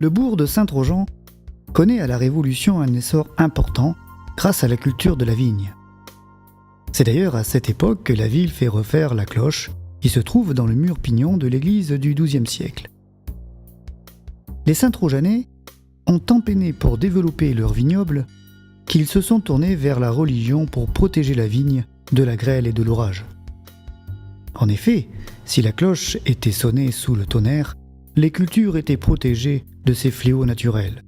Le bourg de Saint-Trojan connaît à la Révolution un essor important grâce à la culture de la vigne. C'est d'ailleurs à cette époque que la ville fait refaire la cloche qui se trouve dans le mur pignon de l'église du XIIe siècle. Les Saint-Trojanais ont tant peiné pour développer leur vignoble qu'ils se sont tournés vers la religion pour protéger la vigne de la grêle et de l'orage. En effet, si la cloche était sonnée sous le tonnerre, les cultures étaient protégées de ces fléaux naturels.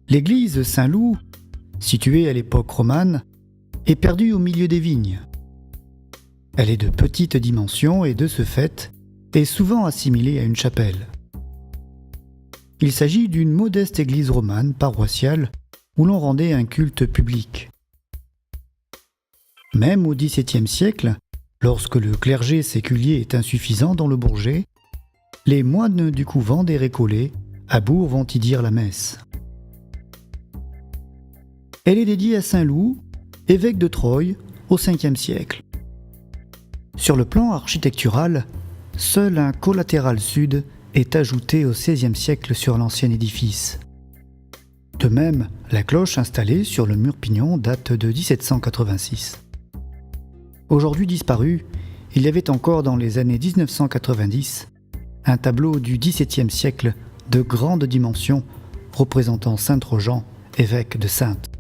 L'église Saint-Loup, située à l'époque romane, est perdue au milieu des vignes. Elle est de petite dimension et de ce fait est souvent assimilée à une chapelle. Il s'agit d'une modeste église romane paroissiale où l'on rendait un culte public. Même au XVIIe siècle, lorsque le clergé séculier est insuffisant dans le Bourget, les moines du couvent des Récollets à Bourg vont y dire la messe. Elle est dédiée à Saint Loup, évêque de Troyes, au Ve siècle. Sur le plan architectural, seul un collatéral sud est ajouté au XVIe siècle sur l'ancien édifice. De même, la cloche installée sur le mur pignon date de 1786. Aujourd'hui disparu, il y avait encore dans les années 1990 un tableau du XVIIe siècle de grande dimension représentant saint Trojan, évêque de Saintes.